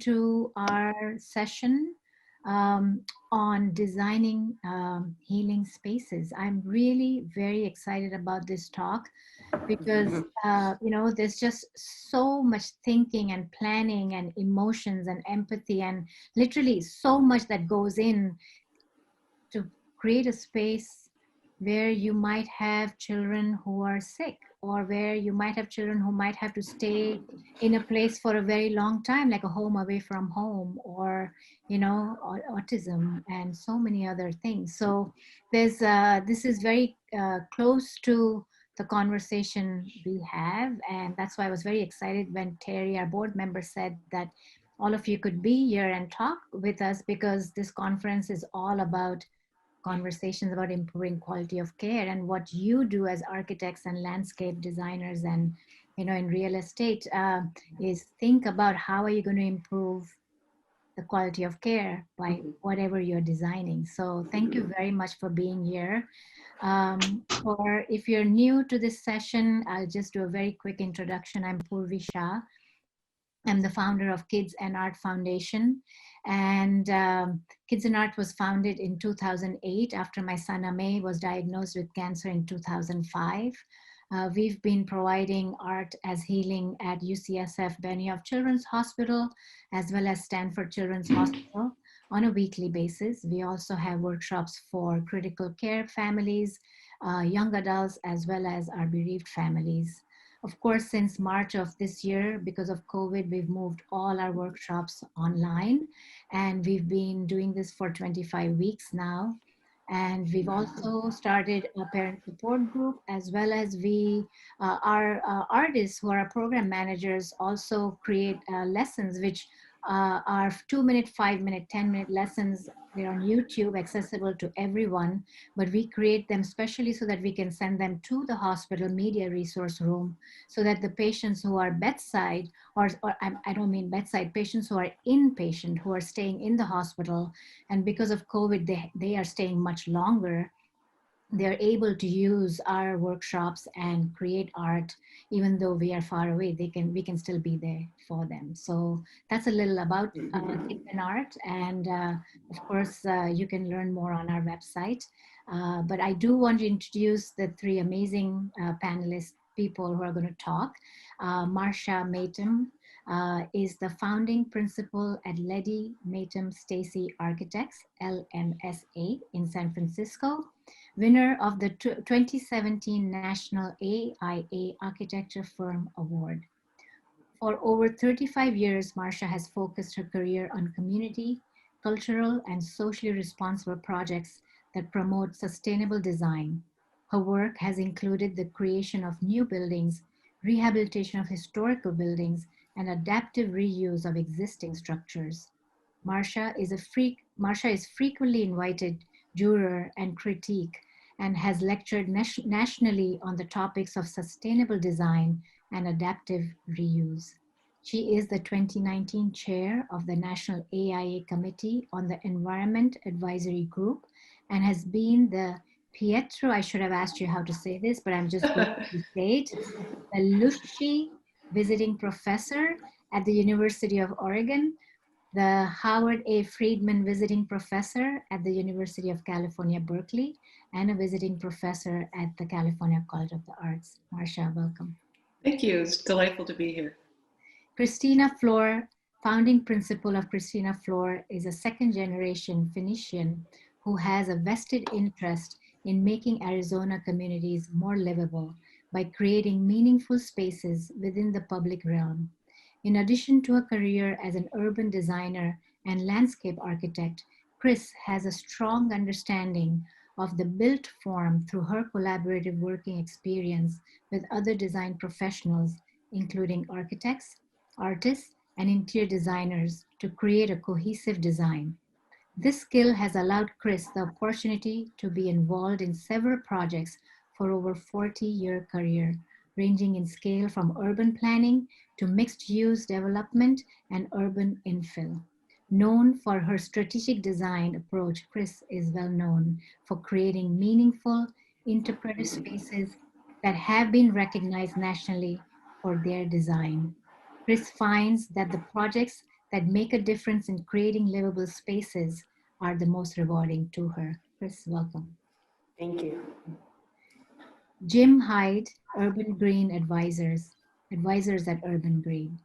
to our session on designing healing spaces. I'm really very excited about this talk because, there's just so much thinking and planning and emotions and empathy and literally so much that goes in to create a space where you might have children who are sick, or where you might have children who might have to stay in a place for a very long time, like a home away from home, or autism and so many other things. So there's this is very close to the conversation we have, and that's why I was very excited when Terry, our board member, said that all of you could be here and talk with us, because this conference is all about conversations about improving quality of care. And what you do as architects and landscape designers and in real estate is think about how are you going to improve the quality of care by whatever you're designing. So thank you very much for being here. Or if you're new to this session, I'll just do a very quick introduction. I'm Purvi Shah. I'm the founder of Kids&Art Foundation, and Kids&Art was founded in 2008 after my son Amey was diagnosed with cancer in 2005. We've been providing art as healing at UCSF Benioff Children's Hospital, as well as Stanford Children's Hospital on a weekly basis. We also have workshops for critical care families, young adults, as well as our bereaved families. Of course, since March of this year, because of COVID, we've moved all our workshops online, and we've been doing this for 25 weeks now. And we've also started a parent support group, as well as our artists who are our program managers also create lessons, which are 2-minute, 5-minute, 10-minute lessons. They're on YouTube, accessible to everyone, but we create them specially so that we can send them to the hospital media resource room, so that the patients who are bedside, or I don't mean bedside, patients who are inpatient, who are staying in the hospital, and because of COVID, they are staying much longer, they're able to use our workshops and create art. Even though we are far away, we can still be there for them. So that's a little about Kids&Art, and of course you can learn more on our website. But I do want to introduce the three amazing panelist people who are going to talk. Marsha Maytum is the founding principal at Lady Maytum Stacy Architects, LMSA, in San Francisco. Winner of the 2017 National AIA Architecture Firm Award. For over 35 years, Marsha has focused her career on community, cultural, and socially responsible projects that promote sustainable design. Her work has included the creation of new buildings, rehabilitation of historical buildings, and adaptive reuse of existing structures. Marsha is frequently invited juror and critique, and has lectured nationally on the topics of sustainable design and adaptive reuse. She is the 2019 chair of the National AIA Committee on the Environment Advisory Group, and has been the Pietro, I should have asked you how to say this, but I'm just going to say it, the Lushi Visiting Professor at the University of Oregon, the Howard A. Friedman Visiting Professor at the University of California, Berkeley, and a visiting professor at the California College of the Arts. Marsha, welcome. Thank you. It's delightful to be here. Christina Floor, founding principal of Christina Floor, is a second-generation Phoenician who has a vested interest in making Arizona communities more livable by creating meaningful spaces within the public realm. In addition to a career as an urban designer and landscape architect, Kris has a strong understanding of the built form through her collaborative working experience with other design professionals, including architects, artists, and interior designers, to create a cohesive design. This skill has allowed Kris the opportunity to be involved in several projects for over 40-year career, ranging in scale from urban planning to mixed-use development and urban infill. Known for her strategic design approach, Kris is well known for creating meaningful, interpretive spaces that have been recognized nationally for their design. Kris finds that the projects that make a difference in creating livable spaces are the most rewarding to her. Kris, welcome. Thank you. Jim Hyde, Urban Green Advisors at Urban Green.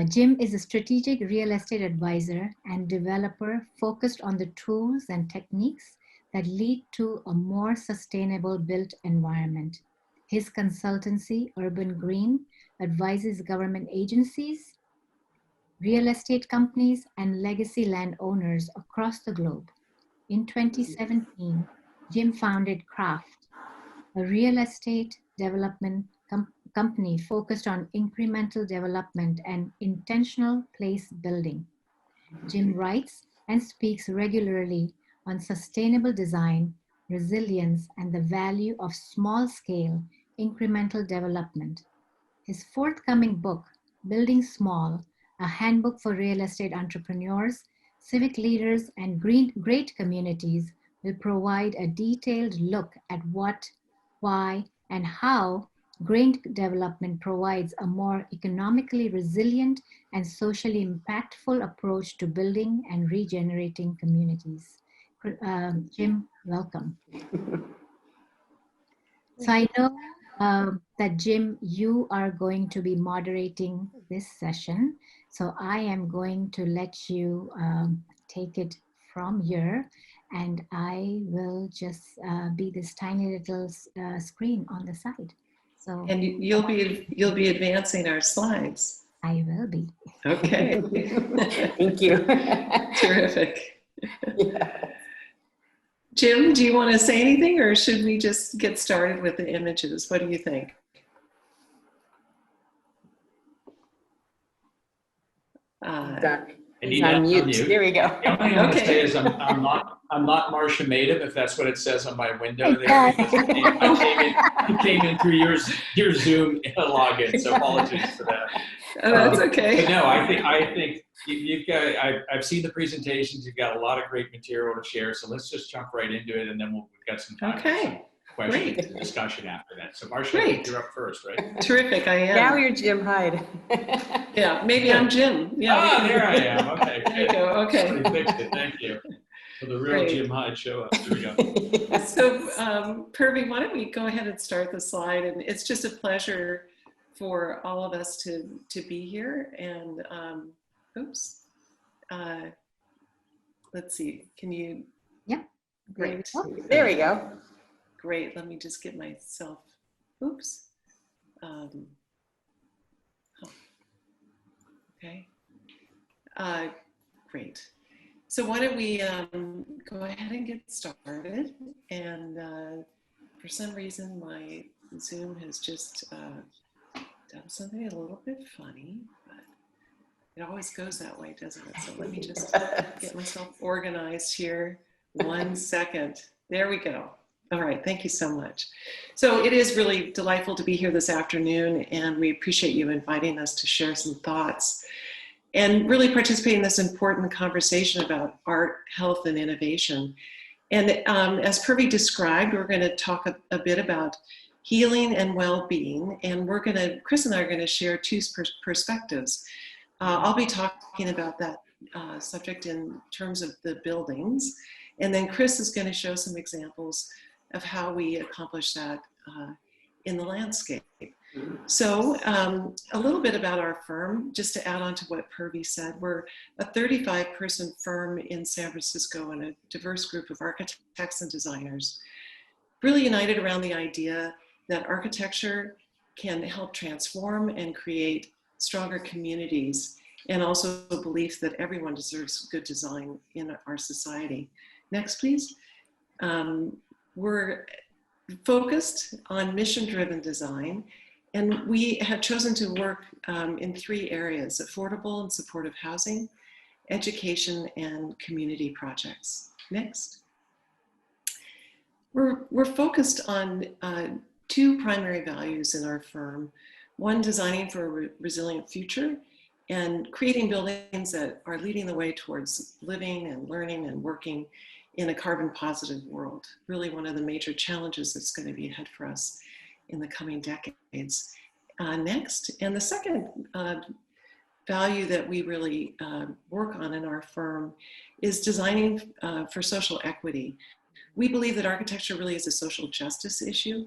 Jim is a strategic real estate advisor and developer focused on the tools and techniques that lead to a more sustainable built environment. His consultancy, Urban Green, advises government agencies, real estate companies, and legacy landowners across the globe. In 2017, Jim founded Craft, a real estate development company focused on incremental development and intentional place building. Jim writes and speaks regularly on sustainable design, resilience, and the value of small-scale incremental development. His forthcoming book, Building Small, a handbook for real estate entrepreneurs, civic leaders, and great communities, will provide a detailed look at what, why, and how green development provides a more economically resilient and socially impactful approach to building and regenerating communities. Jim, welcome. So I know that Jim, you are going to be moderating this session. So I am going to let you take it from here, and I will just be this tiny little screen on the side. So And you'll be advancing our slides. I will be. Okay. Thank you. Terrific. Yeah. Jim, do you want to say anything, or should we just get started with the images? What do you think? He's on mute. There we go. The only thing I'm going to say is I'm not Marsha Maytum, if that's what it says on my window there. I came in through your Zoom login, so apologies for that. Oh, that's okay. But no, I think you've got. I've seen the presentations. You've got a lot of great material to share. So let's just jump right into it, and then we've got some time for some questions and discussion after that. So Marsha, I think you're up first, right? Terrific, I am. Now you're Jim Hyde. Yeah, maybe I'm Jim. Yeah. There I am. Okay. There you go. Okay. Somebody fixed it. Thank you. So the real Jim Hyde show up. There we go. So, Purvi, why don't we go ahead and start the slide? And it's just a pleasure for all of us to be here. And oops, let's see. Can you? Yeah. Great. There we go. Great. Let me just get myself. Oops. Okay. Great. So why don't we go ahead and get started? And for some reason, my Zoom has just done something a little bit funny, but it always goes that way, doesn't it? So let me just get myself organized here. 1 second. There we go. All right, thank you so much. So it is really delightful to be here this afternoon, and we appreciate you inviting us to share some thoughts and really participate in this important conversation about art, health, and innovation. And as Purvi described, we're going to talk a bit about healing and well-being, and Kris and I are going to share two perspectives. I'll be talking about that subject in terms of the buildings, and then Kris is going to show some examples of how we accomplish that in the landscape. So a little bit about our firm, just to add on to what Purvi said. We're a 35-person firm in San Francisco and a diverse group of architects and designers, really united around the idea that architecture can help transform and create stronger communities, and also a belief that everyone deserves good design in our society. Next, please. We're focused on mission-driven design, and we have chosen to work in 3 areas: affordable and supportive housing, education, and community projects. Next. We're focused on 2 primary values in our firm. One, designing for a resilient future, and creating buildings that are leading the way towards living and learning and working in a carbon positive world. Really one of the major challenges that's going to be ahead for us in the coming decades. Next, and the second value that we really work on in our firm is designing for social equity. We believe that architecture really is a social justice issue,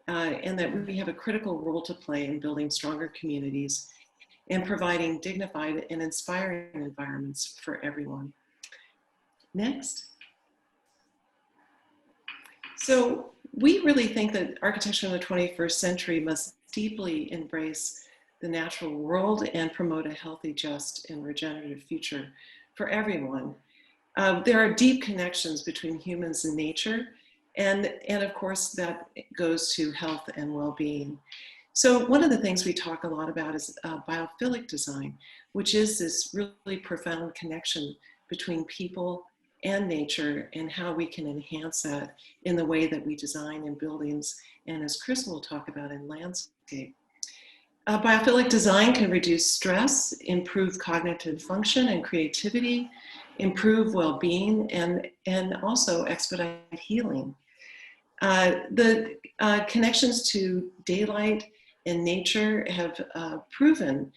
and that we have a critical role to play in building stronger communities and providing dignified and inspiring environments for everyone. Next. So we really think that architecture in the 21st century must deeply embrace the natural world and promote a healthy, just, and regenerative future for everyone. There are deep connections between humans and nature, and of course that goes to health and well-being. So one of the things we talk a lot about is biophilic design, which is this really profound connection between people and nature, and how we can enhance that in the way that we design in buildings, and as Kris will talk about, in landscape. Biophilic design can reduce stress, improve cognitive function and creativity, improve well-being, and also expedite healing. The connections to daylight and nature have proven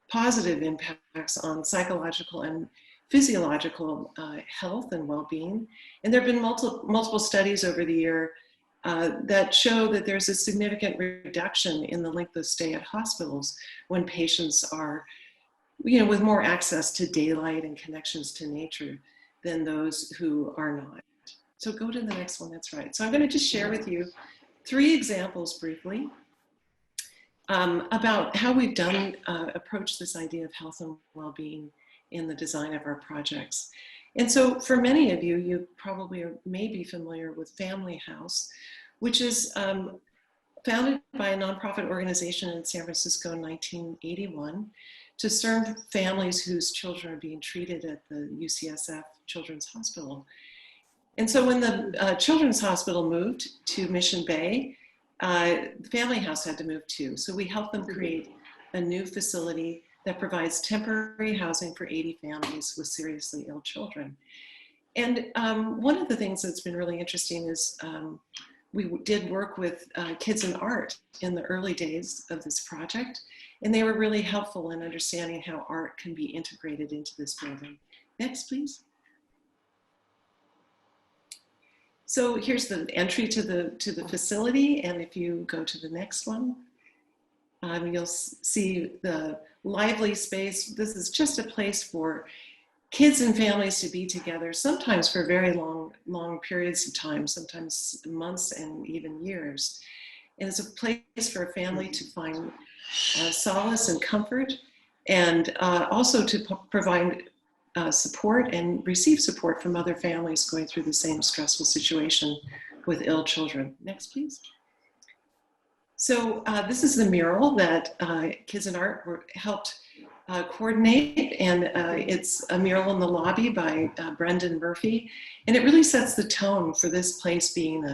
positive impacts on psychological and physiological health and well-being. And there have been multiple studies over the year that show that there's a significant reduction in the length of stay at hospitals when patients are, with more access to daylight and connections to nature than those who are not. So go to the next one, that's right. So I'm gonna just share with you 3 examples briefly about how we've approached this idea of health and well-being in the design of our projects. And so for many of you, you probably may be familiar with Family House, which is founded by a nonprofit organization in San Francisco in 1981 to serve families whose children are being treated at the UCSF Children's Hospital. And so when the Children's Hospital moved to Mission Bay, the Family House had to move too. So we helped them create a new facility that provides temporary housing for 80 families with seriously ill children. And one of the things that's been really interesting is we did work with Kids&Art in the early days of this project, and they were really helpful in understanding how art can be integrated into this building. Next, please. So here's the entry to the facility, and if you go to the next one, you'll see the lively space. This is just a place for kids and families to be together, sometimes for very long periods of time, sometimes months and even years. And it's a place for a family to find solace and comfort, and also to provide support and receive support from other families going through the same stressful situation with ill children. Next, please. So this is the mural that Kids&Art helped coordinate, and it's a mural in the lobby by Brendan Murphy, and it really sets the tone for this place being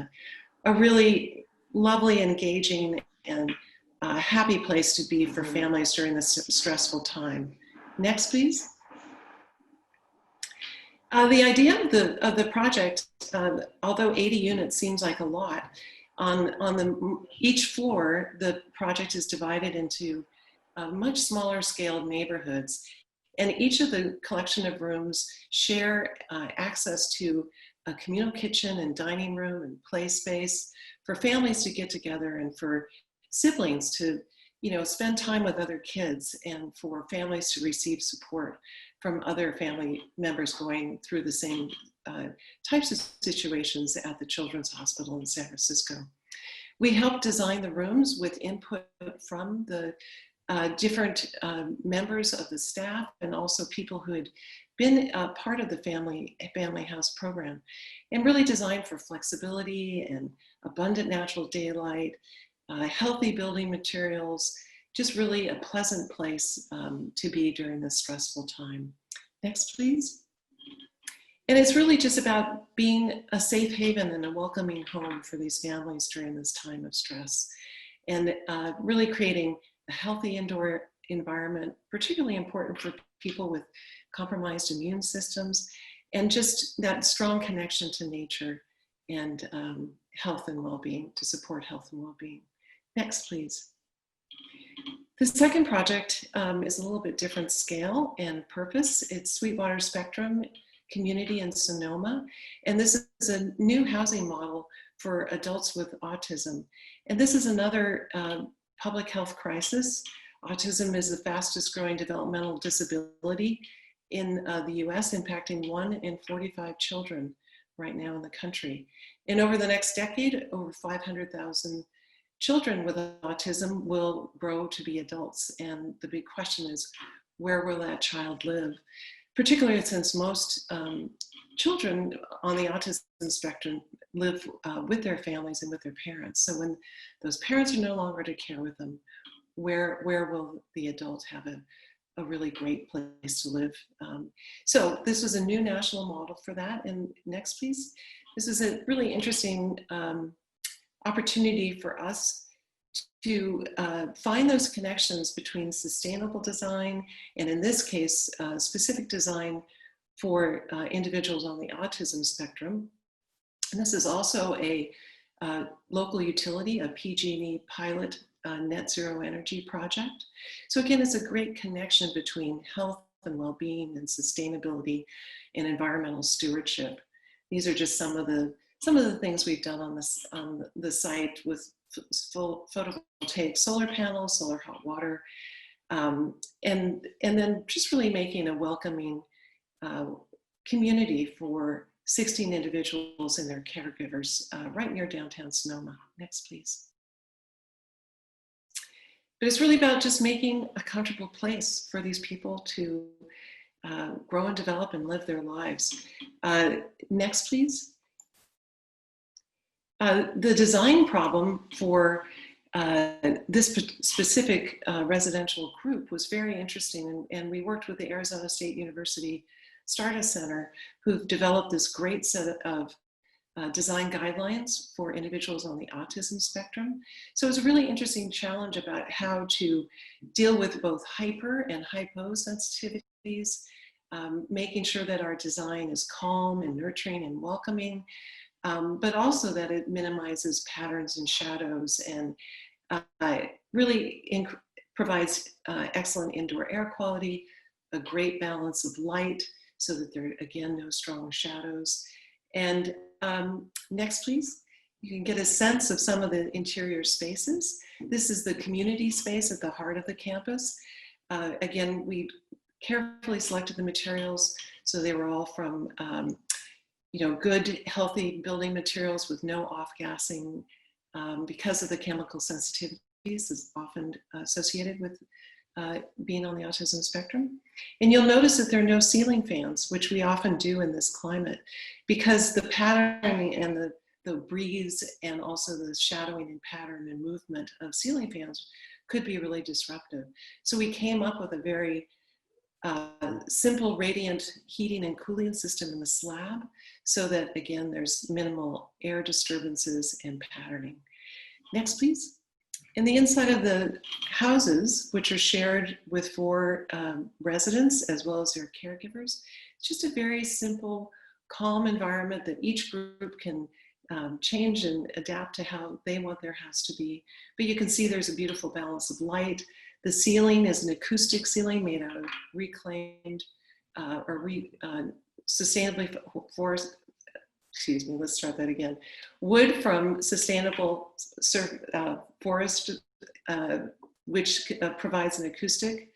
a really lovely, engaging, and happy place to be for families during this stressful time. Next, please. The idea of the project, although 80 units seems like a lot, on each floor, the project is divided into much smaller scaled neighborhoods. And each of the collection of rooms share access to a communal kitchen and dining room and play space for families to get together, and for siblings to spend time with other kids, and for families to receive support from other family members going through the same types of situations at the Children's Hospital in San Francisco. We helped design the rooms with input from the different members of the staff, and also people who had been part of the Family House program, and really designed for flexibility and abundant natural daylight, healthy building materials, just really a pleasant place to be during this stressful time. Next, please. And it's really just about being a safe haven and a welcoming home for these families during this time of stress, and really creating a healthy indoor environment, particularly important for people with compromised immune systems, and just that strong connection to nature and health and well-being, to support health and well-being. Next, please. The second project is a little bit different scale and purpose. It's Sweetwater Spectrum Community in Sonoma. And this is a new housing model for adults with autism. And this is another public health crisis. Autism is the fastest growing developmental disability in the US, impacting 1 in 45 children right now in the country. And over the next decade, over 500,000 children with autism will grow to be adults. And the big question is, where will that child live? Particularly since most children on the autism spectrum live with their families and with their parents. So when those parents are no longer to care with them, where will the adult have a really great place to live? So this was a new national model for that. And next, please. This is a really interesting opportunity for us to find those connections between sustainable design and, in this case, specific design for individuals on the autism spectrum. And this is also a local utility, a PG&E pilot net zero energy project. So again, it's a great connection between health and well-being and sustainability and environmental stewardship. These are just some of the things we've done on the site with full photovoltaic solar panels, solar hot water, and then just really making a welcoming community for 16 individuals and their caregivers right near downtown Sonoma. Next, please. But it's really about just making a comfortable place for these people to grow and develop and live their lives. Next, please. The design problem for this specific residential group was very interesting, and we worked with the Arizona State University Stardust Center, who've developed this great set of design guidelines for individuals on the autism spectrum. So it was a really interesting challenge about how to deal with both hyper and hypo sensitivities, making sure that our design is calm and nurturing and welcoming, but also that it minimizes patterns and shadows and really provides excellent indoor air quality, a great balance of light so that there are, again, no strong shadows. And next, please. You can get a sense of some of the interior spaces. This is the community space at the heart of the campus. Again, we carefully selected the materials so they were all from good, healthy building materials with no off-gassing because of the chemical sensitivities is often associated with being on the autism spectrum. And you'll notice that there are no ceiling fans, which we often do in this climate, because the patterning and the breeze and also the shadowing and pattern and movement of ceiling fans could be really disruptive. So we came up with a very simple radiant heating and cooling system in the slab so that, again, there's minimal air disturbances and patterning. Next, please. In the inside of the houses, which are shared with 4 residents as well as their caregivers, it's just a very simple, calm environment that each group can change and adapt to how they want their house to be. But you can see there's a beautiful balance of light. The ceiling is an acoustic ceiling made out of reclaimed sustainably let's start that again. Wood from sustainable forest, which provides an acoustic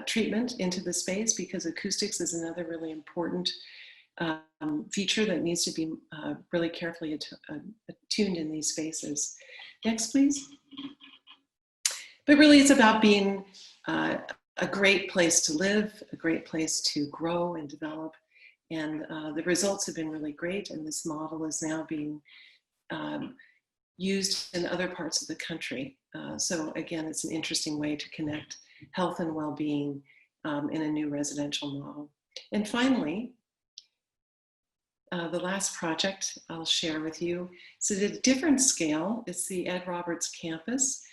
treatment into the space, because acoustics is another really important feature that needs to be really carefully attuned in these spaces. Next, please. But really, it's about being a great place to live, a great place to grow and develop. And the results have been really great. And this model is now being used in other parts of the country. So again, it's an interesting way to connect health and well-being in a new residential model. And finally, the last project I'll share with you. So at a different scale, it's the Ed Roberts campus,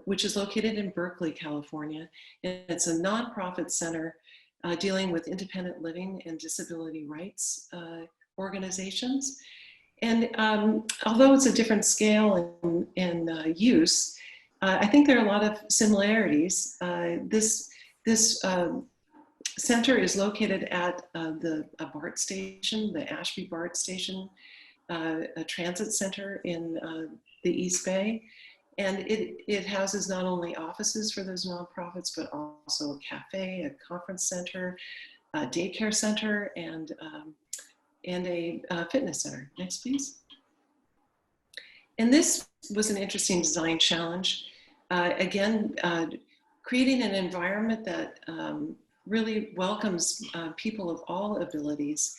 which is located in Berkeley, California. And it's a nonprofit center dealing with independent living and disability rights organizations. And although it's a different scale and use, I think there are a lot of similarities. This center is located at the BART station, the Ashby BART station, a transit center in the East Bay. And it houses not only offices for those nonprofits, but also a cafe, a conference center, a daycare center, and a fitness center. Next, please. And this was an interesting design challenge. Again, creating an environment that really welcomes people of all abilities.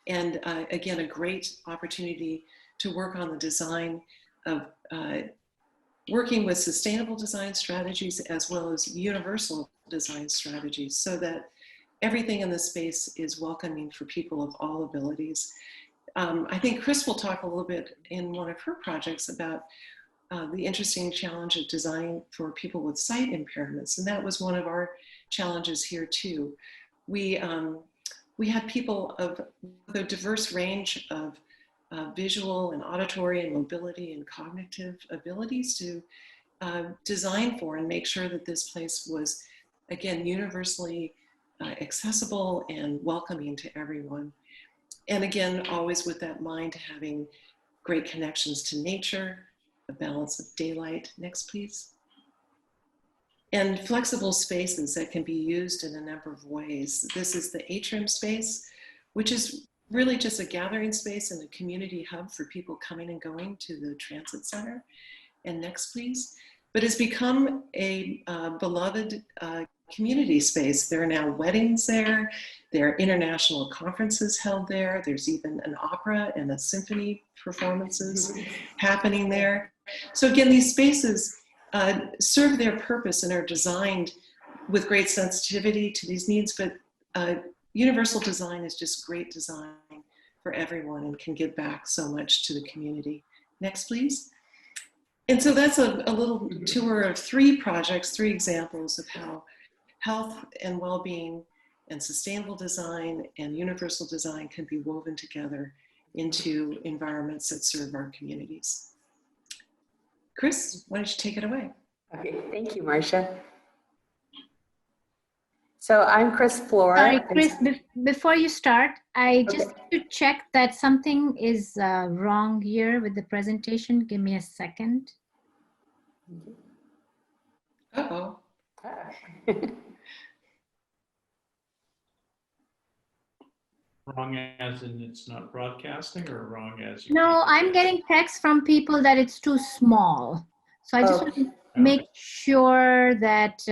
And again, a great opportunity to work on the design of working with sustainable design strategies as well as universal design strategies, so that everything in the space is welcoming for people of all abilities. I think Kris will talk a little bit in one of her projects about the interesting challenge of design for people with sight impairments, and that was one of our challenges here too. We had people of a diverse range of visual and auditory and mobility and cognitive abilities to design for and make sure that this place was, again, universally accessible and welcoming to everyone. And again, always with that mind having great connections to nature, a balance of daylight. Next, please. And flexible spaces that can be used in a number of ways. This is the atrium space, which is really just a gathering space and a community hub for people coming and going to the transit center. And next, please. But it's become a beloved community space. There are now weddings there. There are international conferences held there. There's even an opera and a symphony performances happening there. So again, these spaces serve their purpose and are designed with great sensitivity to these needs, but universal design is just great design for everyone and can give back so much to the community. Next, please. And so that's a little tour of 3 projects, 3 examples of how health and well-being and sustainable design and universal design can be woven together into environments that serve our communities. Kris, why don't you take it away? Okay, thank you, Marsha. So I'm Kris Floor. Sorry, Kris, before you start, I just need to check that something is wrong here with the presentation. Give me a second. Uh-oh. Wrong as in it's not broadcasting, or wrong as No, I'm getting texts from people that it's too small. So I just want to make sure that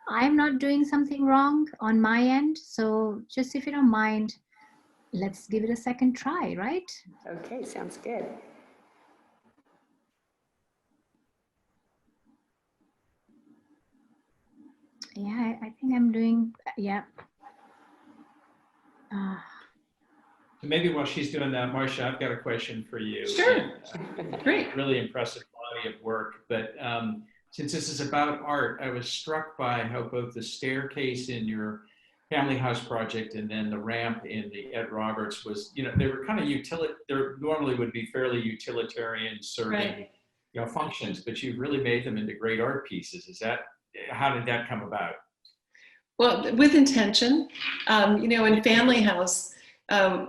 I'm not doing something wrong on my end. So just if you don't mind, let's give it a second try, right? Okay, sounds good. Yeah, I think I'm doing, yeah. So maybe while she's doing that, Marsha, I've got a question for you. Sure. Great. Really impressive body of work. But since this is about art, I was struck by how both the staircase in your family house project and then the ramp in the Ed Roberts was, you know, they were kind of they normally would be fairly utilitarian serving, you know, functions, but you really made them into great art pieces. How did that come about? Well, with intention. You know, in Family House,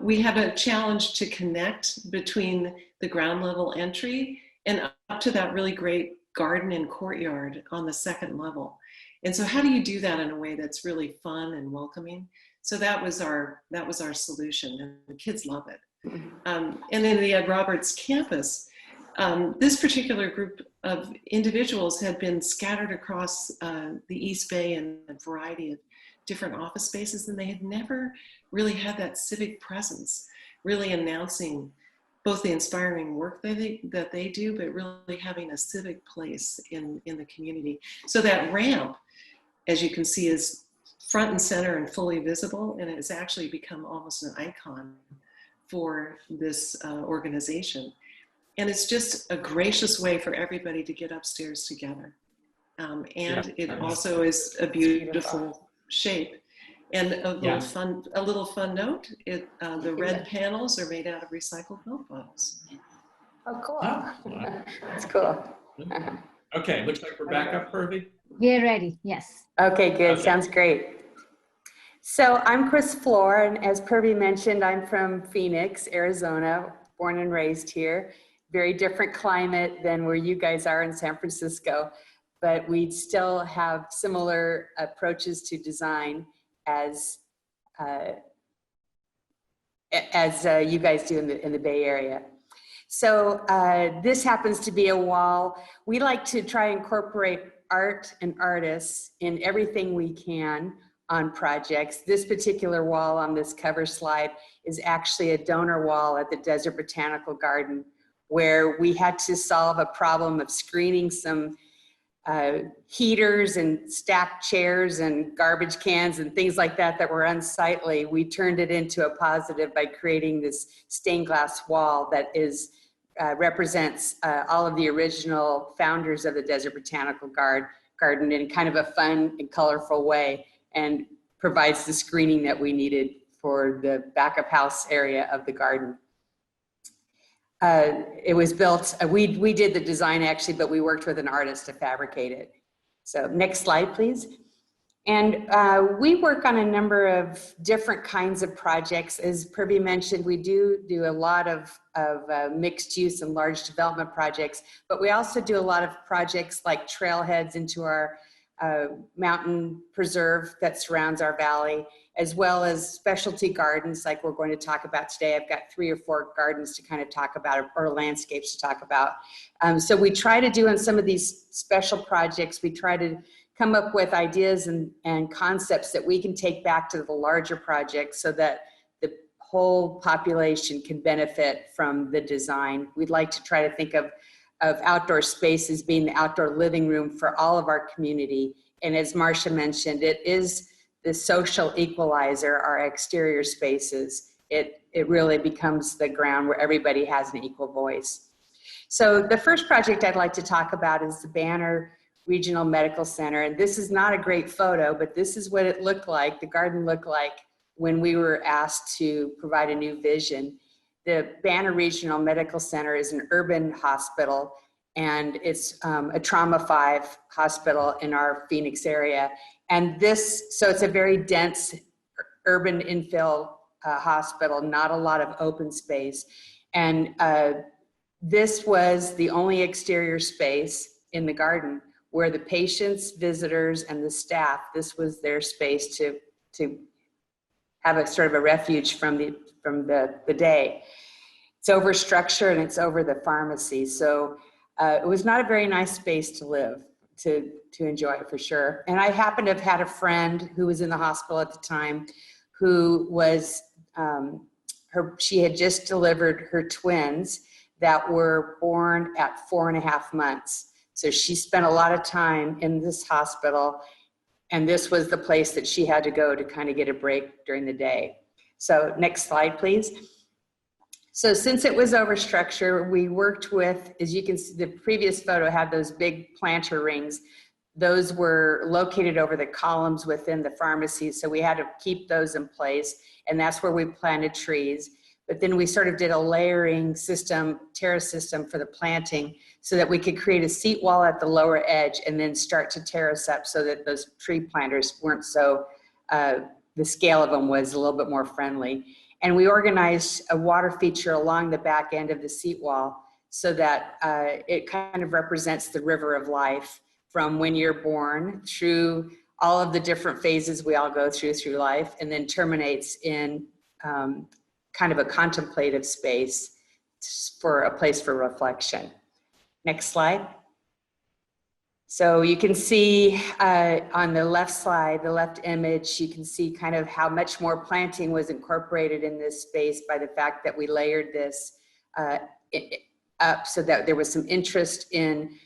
we have a challenge to connect between the ground level entry and up to that really great garden and courtyard on the 2nd level. And so how do you do that in a way that's really fun and welcoming? So that was our solution, and the kids love it. And in the Ed Roberts campus, this particular group of individuals had been scattered across the East Bay in a variety of different office spaces, and they had never really had that civic presence, really announcing both the inspiring work that they do, but really having a civic place in the community. So that ramp, as you can see, is front and center and fully visible, and it's actually become almost an icon for this organization. And it's just a gracious way for everybody to get upstairs together. And it also is a beautiful shape. And a little fun note, the red panels are made out of recycled milk bottles. Oh, cool. Oh, wow. That's cool. Okay, looks like we're back up, Purvi. We're ready, yes. Okay, good. Okay. Sounds great. So I'm Kris Floor, and as Purvi mentioned, I'm from Phoenix, Arizona, born and raised here. Very different climate than where you guys are in San Francisco, but we still have similar approaches to design as you guys do in the Bay Area. So this happens to be a wall. We like to try and incorporate art and artists in everything we can on projects. This particular wall on this cover slide is actually a donor wall at the Desert Botanical Garden, where we had to solve a problem of screening some heaters and stacked chairs and garbage cans and things like that that were unsightly. We turned it into a positive by creating this stained glass wall that is represents all of the original founders of the Desert Botanical Garden in kind of a fun and colorful way, and provides the screening that we needed for the back-of house area of the garden. It was built, we did the design actually, but we worked with an artist to fabricate it. So next slide, please. And we work on a number of different kinds of projects. As Purvi mentioned, we do a lot of mixed use and large development projects, but we also do a lot of projects like trailheads into our mountain preserve that surrounds our valley, as well as specialty gardens like we're going to talk about today. I've got 3 or 4 gardens to kind of talk about, or landscapes to talk about. So we try to do in some of these special projects, we try to come up with ideas and concepts that we can take back to the larger projects so that the whole population can benefit from the design. We'd like to try to think of outdoor spaces being the outdoor living room for all of our community. And as Marsha mentioned, it is the social equalizer, our exterior spaces. It really becomes the ground where everybody has an equal voice. So the first project I'd like to talk about is the Banner Regional Medical Center. And this is not a great photo, but this is what it looked like, the garden looked like when we were asked to provide a new vision. The Banner Regional Medical Center is an urban hospital, and it's a Trauma 5 hospital in our Phoenix area. And so it's a very dense urban infill hospital, not a lot of open space. And this was the only exterior space in the garden where the patients, visitors, and the staff, this was their space to have a sort of a refuge from the day. It's over structure and it's over the pharmacy. So it was not a very nice space to live, to enjoy for sure. And I happened to have had a friend who was in the hospital at the time who was, she had just delivered her twins that were born at 4.5 months. So she spent a lot of time in this hospital, and this was the place that she had to go to kind of get a break during the day. So next slide, please. So since it was over structure, we worked with, as you can see, the previous photo had those big planter rings. Those were located over the columns within the pharmacy, so we had to keep those in place, and that's where we planted trees. But then we sort of did a layering system, terrace system for the planting, so that we could create a seat wall at the lower edge and then start to terrace up so that those tree planters weren't so, the scale of them was a little bit more friendly. And we organized a water feature along the back end of the seat wall so that it kind of represents the river of life from when you're born through all of the different phases we all go through life, and then terminates in kind of a contemplative space for a place for reflection. Next slide. So you can see on the left slide, the left image, you can see kind of how much more planting was incorporated in this space by the fact that we layered this up so that there was some interest in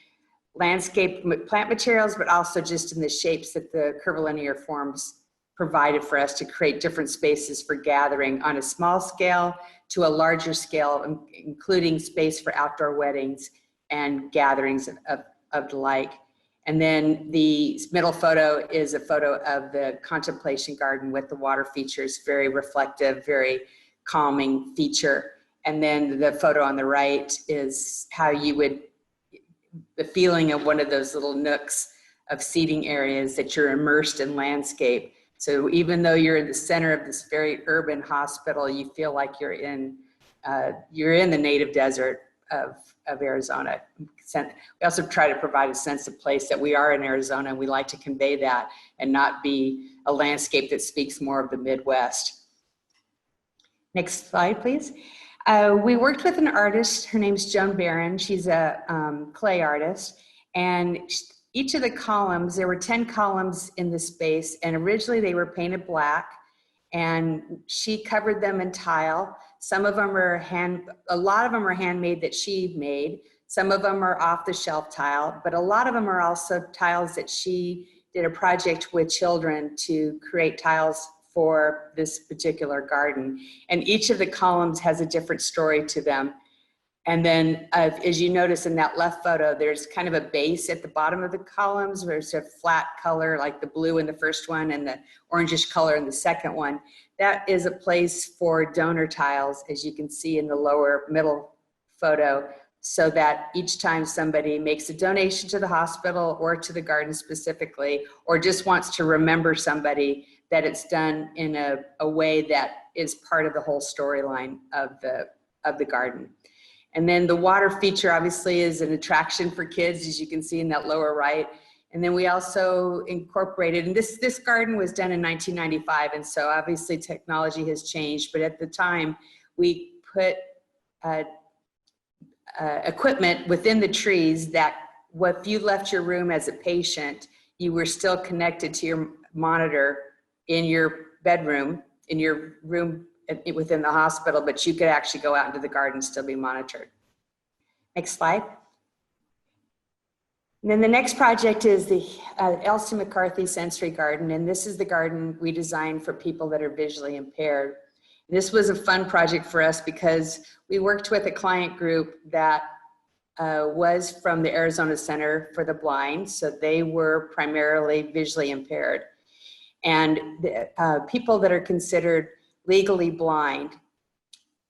landscape plant materials, but also just in the shapes that the curvilinear forms provided for us to create different spaces for gathering on a small scale to a larger scale, including space for outdoor weddings and gatherings of the like. And then the middle photo is a photo of the contemplation garden with the water features, very reflective, very calming feature. And then the photo on the right is how you would the feeling of one of those little nooks of seating areas that you're immersed in landscape. So even though you're in the center of this very urban hospital, you feel like you're in the native desert of Arizona. We also try to provide a sense of place that we are in Arizona, and we like to convey that and not be a landscape that speaks more of the Midwest. Next slide, please. We worked with an artist, her name's Joan Barron. She's a clay artist, and each of the columns, there were 10 columns in the space, and originally they were painted black, and she covered them in tile. Some of them are a lot of them are handmade that she made. Some of them are off the shelf tile, but a lot of them are also tiles that she did a project with children to create tiles for this particular garden. And each of the columns has a different story to them. And then as you notice in that left photo, there's kind of a base at the bottom of the columns where it's a flat color like the blue in the first one and the orangish color in the second one. That is a place for donor tiles, as you can see in the lower middle photo, so that each time somebody makes a donation to the hospital or to the garden specifically, or just wants to remember somebody, that it's done in a way that is part of the whole storyline of the garden. And then the water feature obviously is an attraction for kids, as you can see in that lower right. And then we also incorporated, and this garden was done in 1995, and so obviously technology has changed, but at the time we put equipment within the trees that if you left your room as a patient, you were still connected to your monitor in your bedroom, in your room within the hospital, but you could actually go out into the garden and still be monitored. Next slide. And then the next project is the Elsie McCarthy Sensory Garden, and this is the garden we designed for people that are visually impaired. This was a fun project for us because we worked with a client group that was from the Arizona Center for the Blind, so they were primarily visually impaired. And the people that are considered legally blind,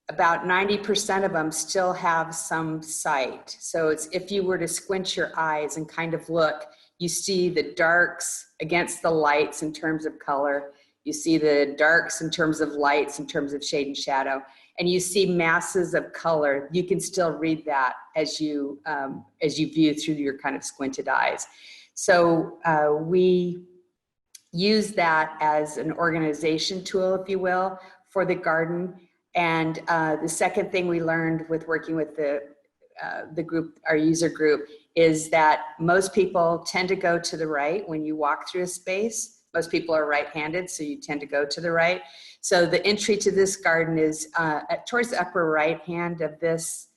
about 90% of them still have some sight. So it's, if you were to squint your eyes and kind of look, you see the darks against the lights in terms of color. You see the darks in terms of lights, in terms of shade and shadow, and you see masses of color. You can still read that as you view through your kind of squinted eyes. So we use that as an organization tool, if you will, for the garden. And the second thing we learned with working with the group, our user group, is that most people tend to go to the right when you walk through a space. Most people are right-handed, so you tend to go to the right. So the entry to this garden is towards the upper right hand of this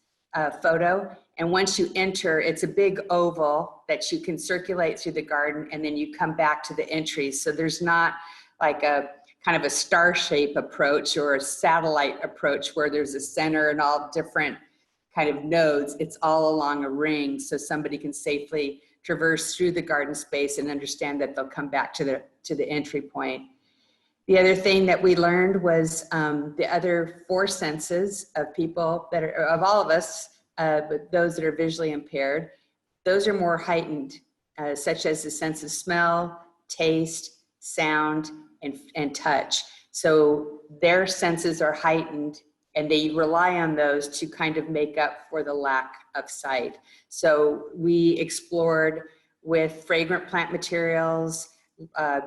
photo. And once you enter, it's a big oval that you can circulate through the garden, and then you come back to the entry. So there's not like a kind of a star shape approach or a satellite approach where there's a center and all different kind of nodes. It's all along a ring, so somebody can safely traverse through the garden space and understand that they'll come back to the entry point. The other thing that we learned was the other four senses of people that are, of all of us, but those that are visually impaired, those are more heightened, such as the sense of smell, taste, sound, and touch. So their senses are heightened, and they rely on those to kind of make up for the lack of sight. So we explored with fragrant plant materials.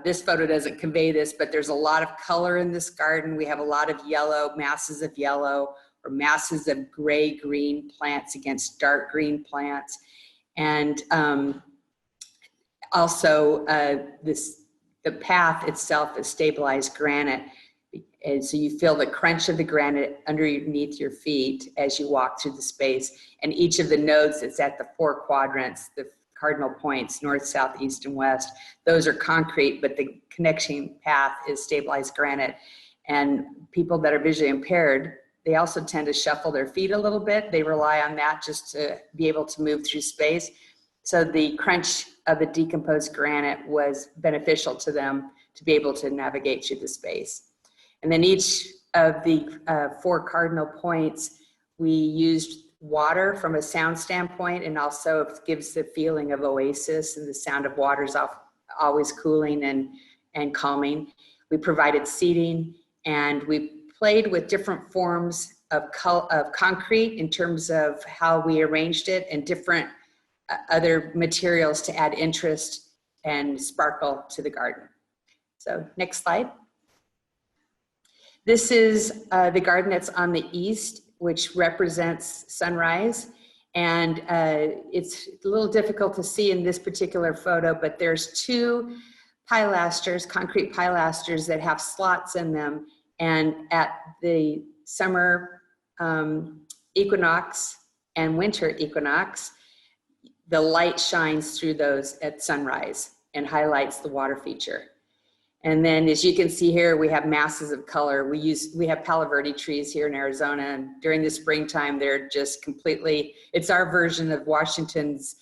This photo doesn't convey this, but there's a lot of color in this garden. We have a lot of yellow, masses of yellow, or masses of gray-green plants against dark green plants. And also the path itself is stabilized granite. And so you feel the crunch of the granite underneath your feet as you walk through the space. And each of the nodes that's at the four quadrants, the cardinal points, north, south, east, and west, those are concrete, but the connection path is stabilized granite. And people that are visually impaired, they also tend to shuffle their feet a little bit. They rely on that just to be able to move through space. So the crunch of the decomposed granite was beneficial to them to be able to navigate through the space. And then each of the four cardinal points, we used water from a sound standpoint, and also gives the feeling of oasis, and the sound of water is always cooling and calming. We provided seating, and we played with different forms of concrete in terms of how we arranged it, and different other materials to add interest and sparkle to the garden. So next slide. This is the garden that's on the east, which represents sunrise. And it's a little difficult to see in this particular photo, but there's 2 pilasters, concrete pilasters that have slots in them. And at the summer equinox and winter equinox, the light shines through those at sunrise and highlights the water feature. And then, as you can see here, we have masses of color. We have Palo Verde trees here in Arizona, and during the springtime, they're just completely, it's our version of Washington's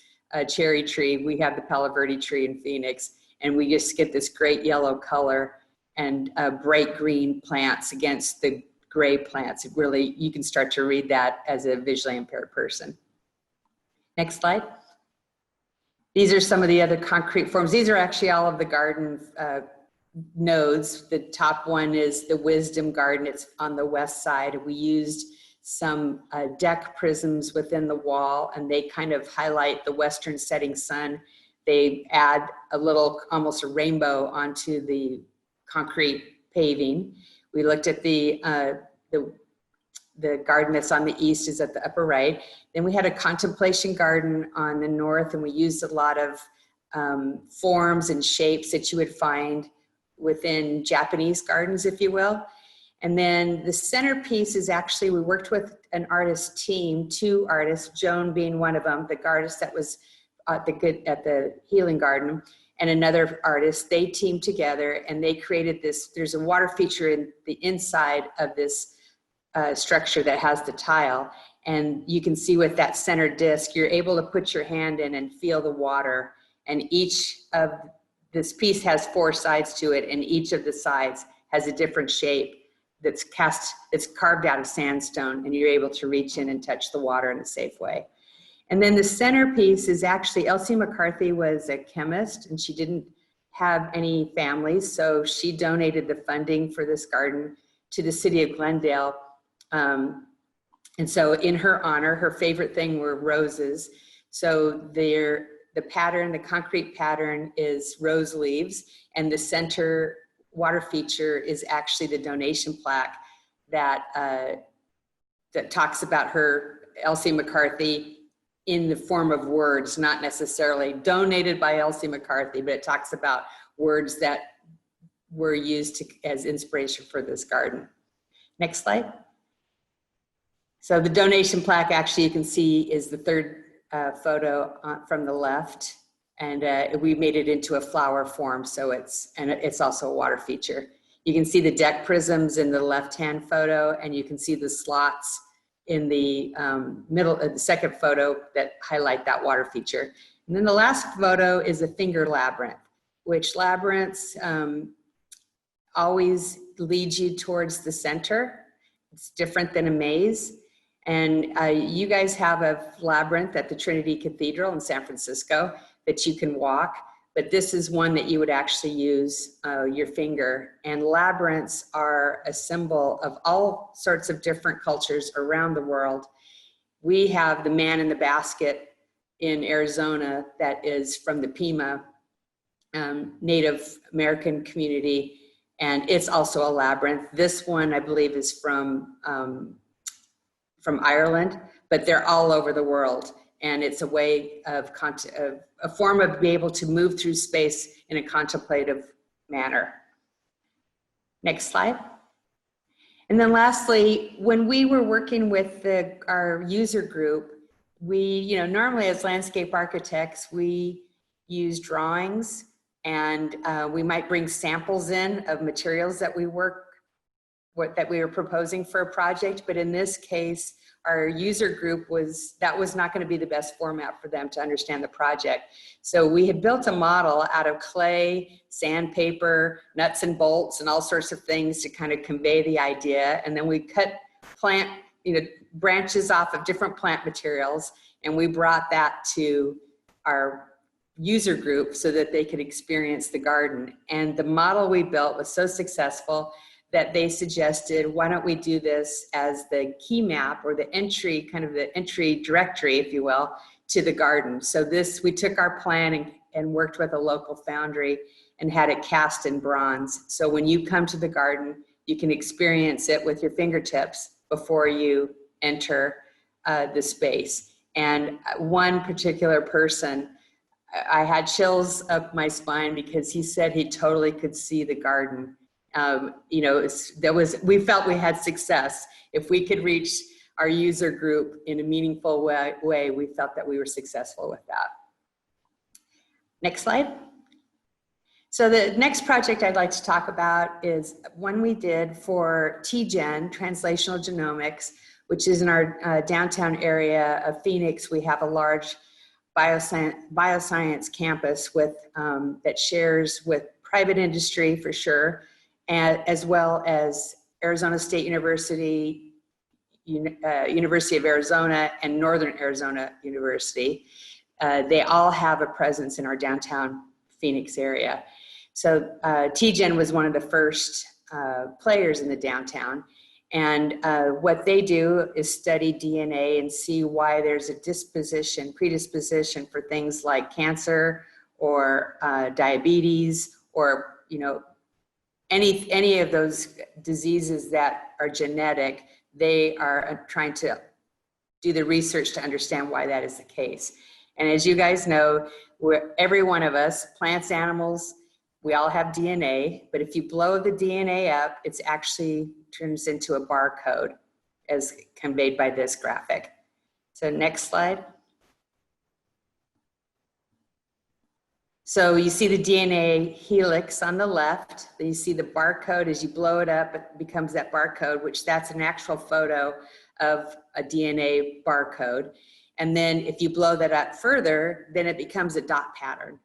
cherry tree. We have the Palo Verde tree in Phoenix, and we just get this great yellow color and bright green plants against the gray plants. It really, you can start to read that as a visually impaired person. Next slide. These are some of the other concrete forms. These are actually all of the garden nodes. The top one is the Wisdom Garden. It's on the west side. We used some deck prisms within the wall, and they kind of highlight the western setting sun. They add a little, almost a rainbow onto the concrete paving. We looked at the garden that's on the east is at the upper right. Then we had a contemplation garden on the north, and we used a lot of forms and shapes that you would find within Japanese gardens, if you will. And then the centerpiece is actually, we worked with an artist team, 2 artists, Joan being one of them, the artist that was at the Healing Garden, and another artist. They teamed together and they created this. There's a water feature in the inside of this structure that has the tile. And you can see with that center disc, you're able to put your hand in and feel the water. And each of this piece has 4 sides to it, and each of the sides has a different shape that's carved out of sandstone, and you're able to reach in and touch the water in a safe way. And then the centerpiece is actually, Elsie McCarthy was a chemist, and she didn't have any families, so she donated the funding for this garden to the city of Glendale. And so in her honor, her favorite thing were roses. So the pattern, the concrete pattern is rose leaves, and the center water feature is actually the donation plaque that talks about her, Elsie McCarthy, in the form of words, not necessarily donated by Elsie McCarthy, but it talks about words that were used as inspiration for this garden. Next slide. So the donation plaque, actually, you can see, is the 3rd photo from the left, and we made it into a flower form, so it's also a water feature. You can see the deck prisms in the left-hand photo, and you can see the slots in the middle of the second photo that highlight that water feature. And then the last photo is a finger labyrinth, which labyrinths always lead you towards the center. It's different than a maze. And you guys have a labyrinth at the Trinity Cathedral in San Francisco that you can walk, but this is one that you would actually use your finger. And labyrinths are a symbol of all sorts of different cultures around the world. We have the man in the basket in Arizona that is from the Pima Native American community, and it's also a labyrinth. This one, I believe, is from Ireland, but they're all over the world. And it's a way of a form of being able to move through space in a contemplative manner. Next slide. And then lastly, when we were working with our user group, we, normally as landscape architects, we use drawings, and we might bring samples in of materials that we were proposing for a project. But in this case, our user group that was not going to be the best format for them to understand the project. So we had built a model out of clay, sandpaper, nuts and bolts, and all sorts of things to kind of convey the idea. And then we cut branches off of different plant materials, and we brought that to our user group so that they could experience the garden. And the model we built was so successful that they suggested, why don't we do this as the key map or the entry, kind of the entry directory, if you will, to the garden. So this, we took our plan and worked with a local foundry and had it cast in bronze. So when you come to the garden, you can experience it with your fingertips before you enter the space. And one particular person, I had chills up my spine because he said he totally could see the garden. You know, we felt we had success. If we could reach our user group in a meaningful way, we felt that we were successful with that. Next slide. So the next project I'd like to talk about is one we did for Tgen, Translational Genomics, which is in our downtown area of Phoenix. We have a large bioscience campus with that shares with private industry for sure, and as well as Arizona State University, University of Arizona, and Northern Arizona University. They all have a presence in our downtown Phoenix area. So Tgen was one of the first players in the downtown. And what they do is study DNA and see why there's a predisposition for things like cancer or diabetes, or, you know, any of those diseases that are genetic. They are trying to do the research to understand why that is the case. And as you guys know, every one of us, plants, animals, we all have DNA, but if you blow the DNA up, it's actually turns into a barcode as conveyed by this graphic. So next slide. So you see the DNA helix on the left. Then you see the barcode. As you blow it up, it becomes that barcode, which that's an actual photo of a DNA barcode. And then if you blow that up further, then it becomes a dot pattern.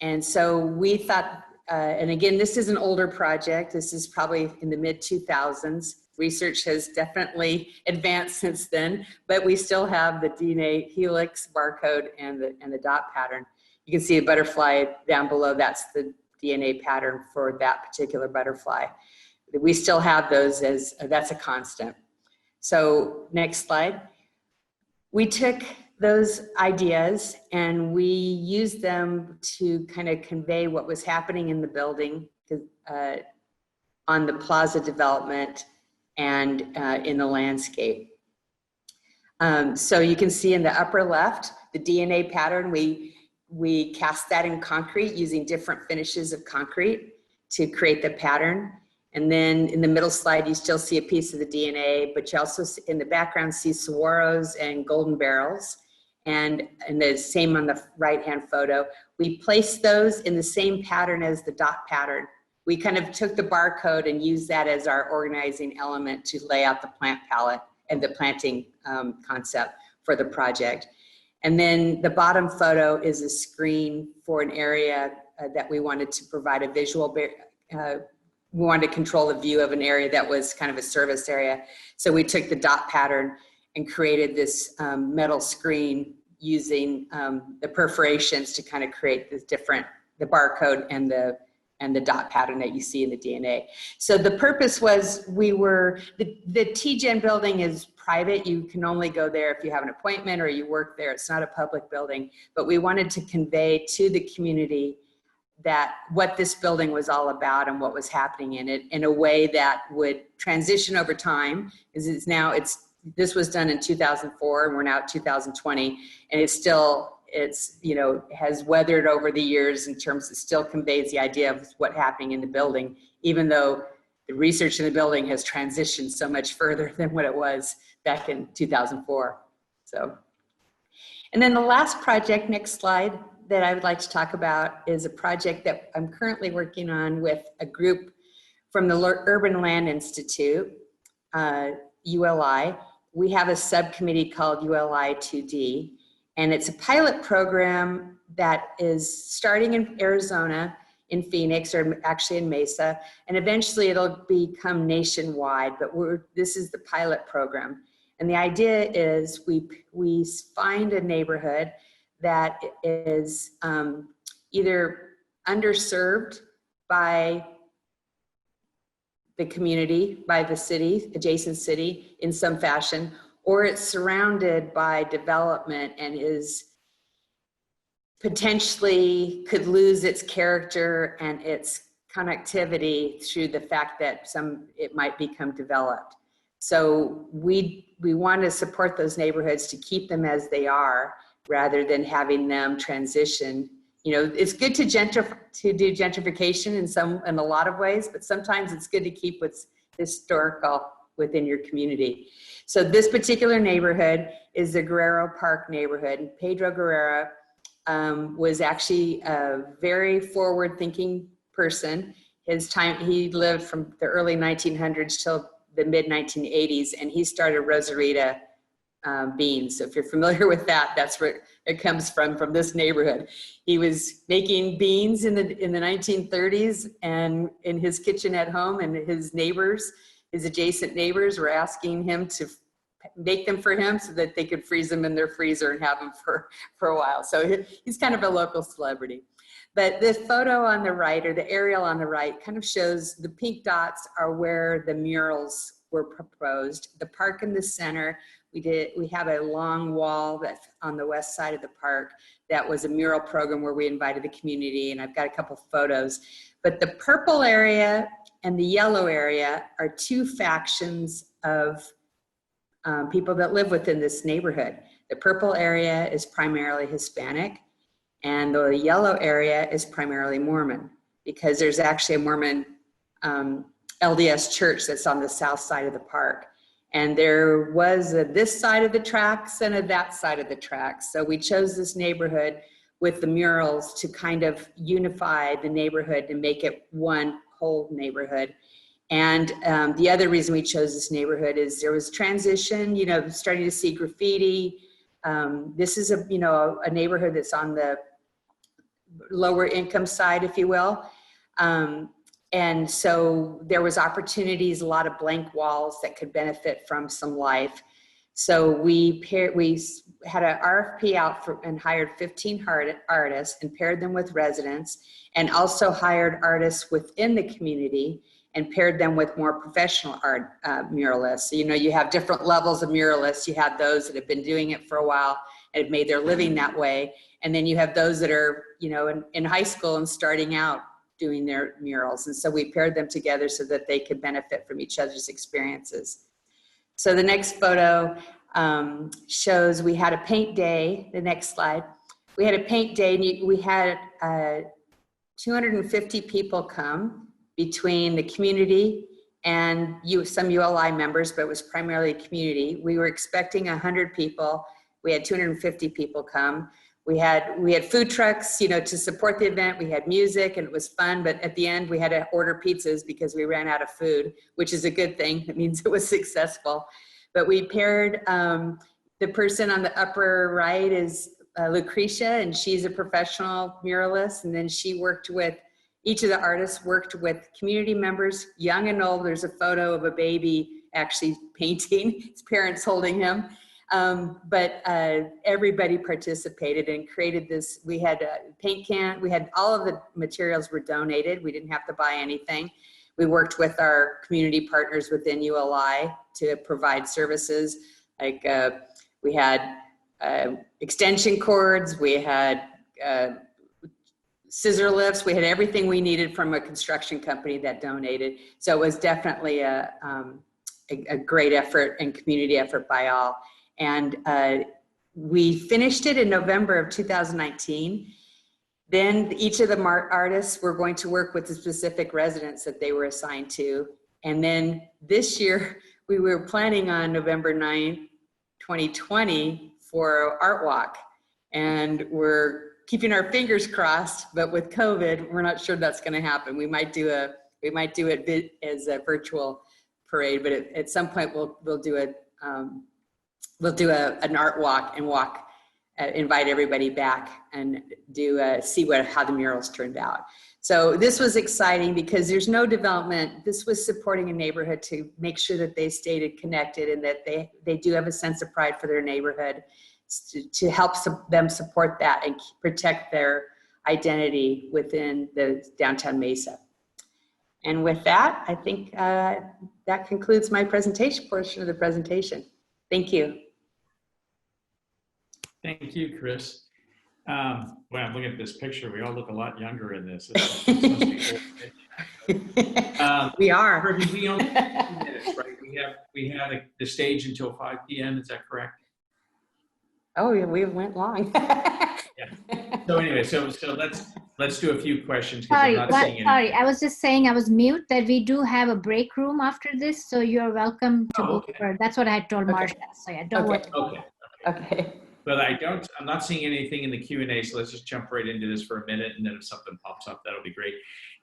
And so we thought, and again, this is an older project. This is probably in the mid-2000s. Research has definitely advanced since then, but we still have the DNA helix barcode and the dot pattern. You can see a butterfly down below. That's the DNA pattern for that particular butterfly. We still have those as, that's a constant. So next slide. We took those ideas and we used them to kind of convey what was happening in the building on the plaza development and in the landscape. So you can see in the upper left, the DNA pattern, we cast that in concrete using different finishes of concrete to create the pattern. And then in the middle slide, you still see a piece of the DNA, but you also in the background see saguaros and golden barrels. And the same on the right-hand photo. We placed those in the same pattern as the dot pattern. We kind of took the barcode and used that as our organizing element to lay out the plant palette and the planting concept for the project. And then the bottom photo is a screen for an area that we wanted to provide a visual, we wanted to control the view of an area that was kind of a service area. So we took the dot pattern and created this metal screen using the perforations to kind of create this the barcode and the dot pattern that you see in the DNA. So the purpose was the Tgen building is private. You can only go there if you have an appointment or you work there. It's not a public building, but we wanted to convey to the community that what this building was all about and what was happening in it in a way that would transition over time. This was done in 2004 and we're now at 2020, and it's you know, has weathered over the years in terms of still conveys the idea of what's happening in the building, even though the research in the building has transitioned so much further than what it was back in 2004. So, and then the last project, next slide, that I would like to talk about is a project that I'm currently working on with a group from the Urban Land Institute, ULI. We have a subcommittee called ULI 2D, and it's a pilot program that is starting in Arizona, in Phoenix, or actually in Mesa, and eventually it'll become nationwide, but this is the pilot program. And the idea is we find a neighborhood that is either underserved by the community, by the city, adjacent city in some fashion, or it's surrounded by development and is potentially could lose its character and its connectivity through the fact that it might become developed. So we want to support those neighborhoods to keep them as they are, rather than having them transition. You know, it's good to do gentrification in a lot of ways, but sometimes it's good to keep what's historical within your community. So this particular neighborhood is the Guerrero Park neighborhood. Pedro Guerrero was actually a very forward-thinking person. He lived from the early 1900s till the mid 1980s, and he started Rosarita beans. So if you're familiar with that, that's where it comes from this neighborhood. He was making beans in the 1930s and in his kitchen at home, and his adjacent neighbors were asking him to make them for him so that they could freeze them in their freezer and have them for a while. So he's kind of a local celebrity. But the photo on the right, or the aerial on the right, kind of shows the pink dots are where the murals were proposed. The park in the center, we have a long wall that's on the west side of the park that was a mural program where we invited the community, and I've got a couple photos. But the purple area and the yellow area are two factions of people that live within this neighborhood. The purple area is primarily Hispanic, and the yellow area is primarily Mormon, because there's actually a Mormon LDS church that's on the south side of the park. And there was this side of the tracks and that side of the tracks. So we chose this neighborhood with the murals to kind of unify the neighborhood and make it one whole neighborhood. And the other reason we chose this neighborhood is there was transition, you know, starting to see graffiti. This is a neighborhood that's on the lower income side, if you will. And so there was opportunities, a lot of blank walls that could benefit from some life. So we had an RFP out and hired 15 artists and paired them with residents, and also hired artists within the community and paired them with more professional art muralists. So, you know, you have different levels of muralists. You have those that have been doing it for a while and have made their living that way. And then you have those that are, you know, in high school and starting out doing their murals. And so we paired them together so that they could benefit from each other's experiences. So the next photo shows we had a paint day. The next slide. We had a paint day, and we had 250 people come between the community and some ULI members, but it was primarily community. We were expecting 100 people. We had 250 people come. We had food trucks, you know, to support the event. We had music, and it was fun. But at the end, we had to order pizzas because we ran out of food, which is a good thing. It means it was successful. But we paired, the person on the upper right is Lucretia, and she's a professional muralist. And then she worked with, each of the artists worked with community members, young and old. There's a photo of a baby actually painting, his parents holding him. But everybody participated and created this. We had a paint can, we had all of the materials were donated. We didn't have to buy anything. We worked with our community partners within ULI to provide services. Like we had extension cords, we had scissor lifts, we had everything we needed from a construction company that donated. So it was definitely a great effort and community effort by all. And we finished it in November of 2019. Then each of the artists were going to work with the specific residents that they were assigned to. And then this year, we were planning on November 9, 2020 for Art Walk. And we're keeping our fingers crossed, but with COVID, we're not sure that's gonna happen. We might do it as a virtual parade, but at some point we'll do an art walk and invite everybody back and see how the murals turned out. So this was exciting because there's no development. This was supporting a neighborhood to make sure that they stayed connected and that they do have a sense of pride for their neighborhood, to help them support that and protect their identity within the downtown Mesa. And with that, I think that concludes my presentation portion of the presentation. Thank you. Thank you, Kris. When I'm looking at this picture, we all look a lot younger in this. It's supposed to be old. We are. Perfect. We only have 2 minutes, right? We have the stage until 5 p.m. Is that correct? Oh, yeah, we went long. Yeah. So anyway, so let's do a few questions. Sorry, I'm not seeing sorry. I was just saying I was mute that we do have a break room after this, so you're welcome to go over. That's what I had told Marsha. So yeah, don't worry. Okay. But I'm not seeing anything in the Q&A, so let's just jump right into this for a minute, and then if something pops up, that'll be great.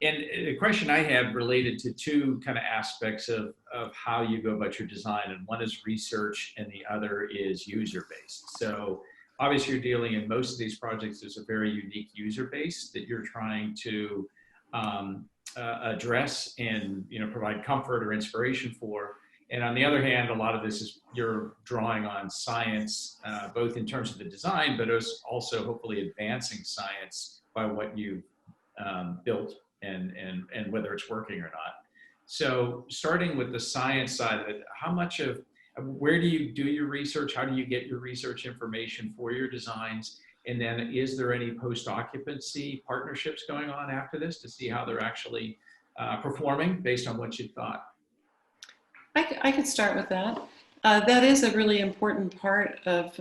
And the question I have related to 2 kind of aspects of how you go about your design, and one is research and the other is user-based. So obviously you're dealing in most of these projects, there's a very unique user base that you're trying to address and provide comfort or inspiration for. And on the other hand, a lot of this is you're drawing on science, both in terms of the design, but also hopefully advancing science by what you've built and whether it's working or not. So starting with the science side of it, where do you do your research? How do you get your research information for your designs? And then is there any post-occupancy partnerships going on after this to see how they're actually performing based on what you thought? I could start with that. That is a really important part of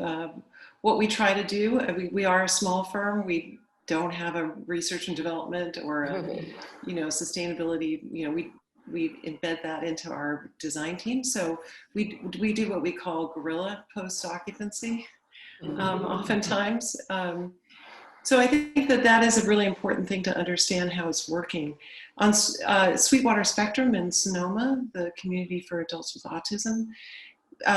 what we try to do. We are a small firm. We don't have a research and development or sustainability. We embed that into our design team. So we do what we call guerrilla post-occupancy oftentimes. So I think that is a really important thing to understand how it's working. On Sweetwater Spectrum in Sonoma, the community for adults with autism,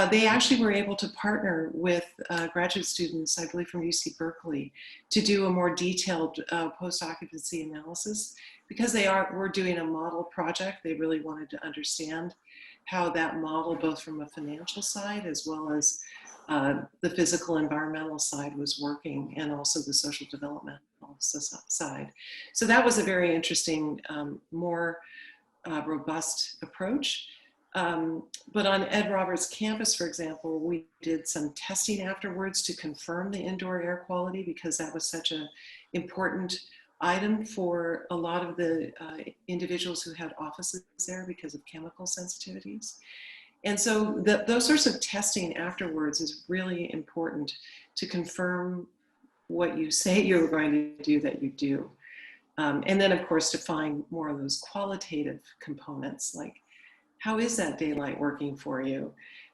they actually were able to partner with graduate students, I believe from UC Berkeley, to do a more detailed post-occupancy analysis. Because we're doing a model project, they really wanted to understand how that model, both from a financial side as well as the physical environmental side, was working, and also the social developmental side. So that was a very interesting, more robust approach. But on Ed Roberts' campus, for example, we did some testing afterwards to confirm the indoor air quality, because that was such an important item for a lot of the individuals who had offices there because of chemical sensitivities. And so those sorts of testing afterwards is really important to confirm what you say you're going to do that you do. And then, of course, to find more of those qualitative components, like how is that daylight working for you?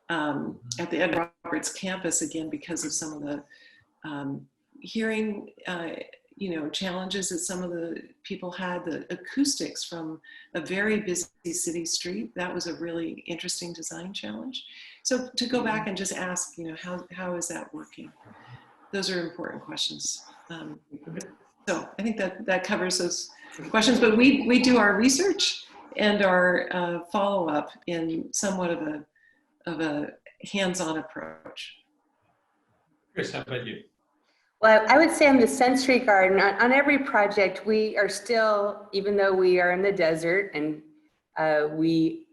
At the Ed Roberts campus, again, because of some of the hearing challenges that some of the people had, the acoustics from a very busy city street, that was a really interesting design challenge. So to go back and just ask, how is that working? Those are important questions. So I think that covers those questions, but we do our research and our follow-up in somewhat of a hands-on approach. Kris, how about you? Well, I would say on the sensory garden, on every project, we are still, even though we are in the desert and we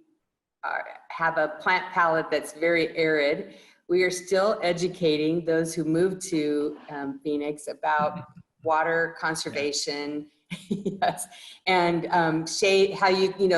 have a plant palette that's very arid, we are still educating those who move to Phoenix about water conservation, yes, and shade, how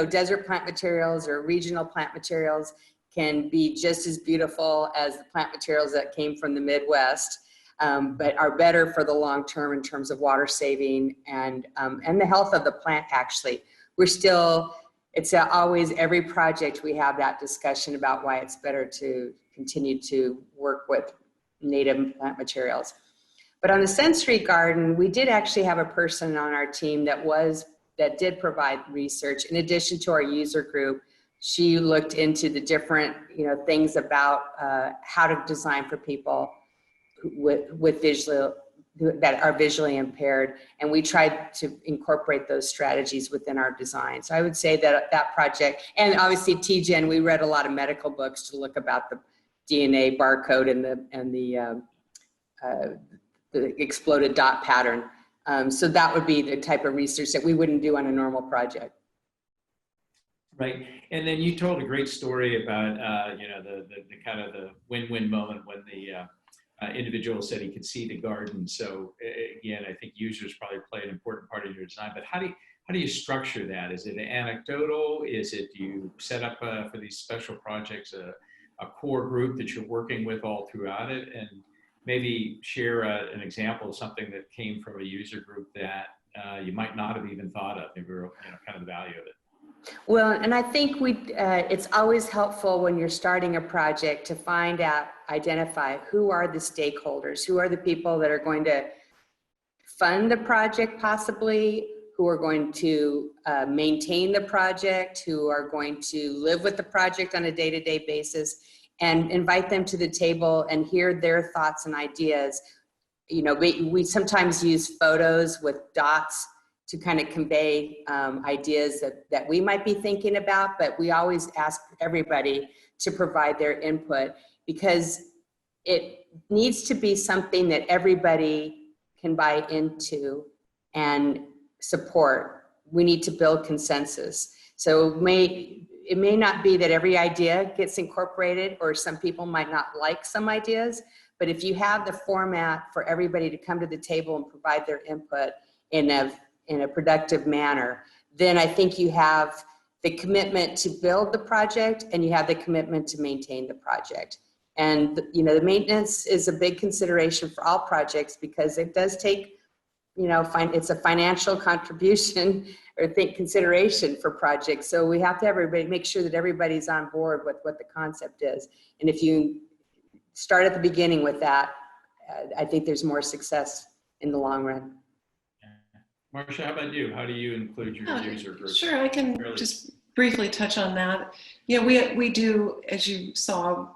desert plant materials or regional plant materials can be just as beautiful as the plant materials that came from the Midwest. But are better for the long term in terms of water saving and the health of the plant. Actually, it's always every project we have that discussion about why it's better to continue to work with native plant materials. But on the sensory garden, we did actually have a person on our team that did provide research in addition to our user group. She looked into the different things about how to design for people with that are visually impaired, and we tried to incorporate those strategies within our design. So I would say that that project, and obviously Tgen, we read a lot of medical books to look about the DNA barcode and the exploded dot pattern. So that would be the type of research that we wouldn't do on a normal project. Right, and then you told a great story about you know, the kind of the win-win moment when the individual said he could see the garden. So again, I think users probably play an important part in your design. But how do you structure that? Is it anecdotal? Is it, do you set up for these special projects a core group that you're working with all throughout it? And maybe share an example of something that came from a user group that you might not have even thought of, maybe, you know, kind of the value of it. Well, and I think it's always helpful when you're starting a project to find out, identify who are the stakeholders, who are the people that are going to fund the project possibly, who are going to maintain the project, who are going to live with the project on a day-to-day basis, and invite them to the table and hear their thoughts and ideas. You know, we sometimes use photos with dots to kind of convey ideas that we might be thinking about, but we always ask everybody to provide their input, because it needs to be something that everybody can buy into and support. We need to build consensus. So it may not be that every idea gets incorporated, or some people might not like some ideas, but if you have the format for everybody to come to the table and provide their input in a productive manner, then I think you have the commitment to build the project and you have the commitment to maintain the project. And, you know, the maintenance is a big consideration for all projects, because it does take, you know, it's a financial contribution or consideration for projects. So we have to have everybody, make sure that everybody's on board with what the concept is. And if you start at the beginning with that, I think there's more success in the long run. Marsha, how about you? How do you include your user group? Sure, I can just briefly touch on that. You know, we do, as you saw,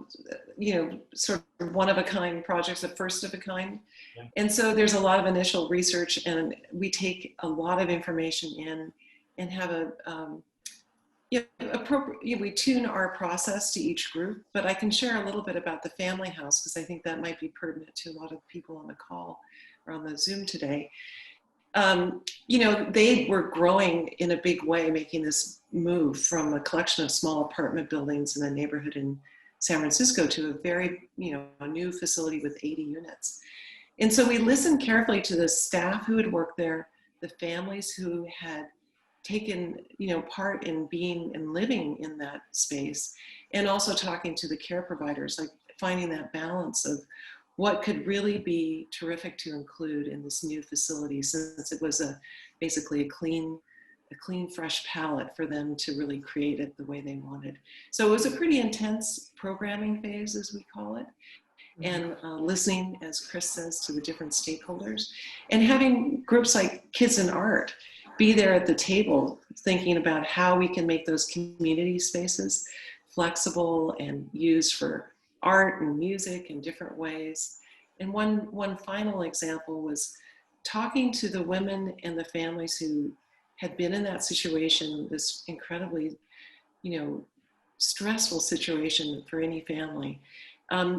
you know, sort of one-of-a-kind projects, a first-of-a-kind. Yeah. And so there's a lot of initial research, and we take a lot of information in and have we tune our process to each group. But I can share a little bit about the family house, because I think that might be pertinent to a lot of people on the call or on the Zoom today. You know, they were growing in a big way, making this move from a collection of small apartment buildings in a neighborhood in San Francisco to a very, you know, a new facility with 80 units. And so we listened carefully to the staff who had worked there, the families who had taken, you know, part in being and living in that space, and also talking to the care providers, like finding that balance of what could really be terrific to include in this new facility, since it was basically a clean, fresh palette for them to really create it the way they wanted. So it was a pretty intense programming phase, as we call it, and listening, as Kris says, to the different stakeholders, and having groups like Kids&Art be there at the table, thinking about how we can make those community spaces flexible and used for art and music in different ways. And one final example was talking to the women and the families who had been in that situation, this incredibly, you know, stressful situation for any family.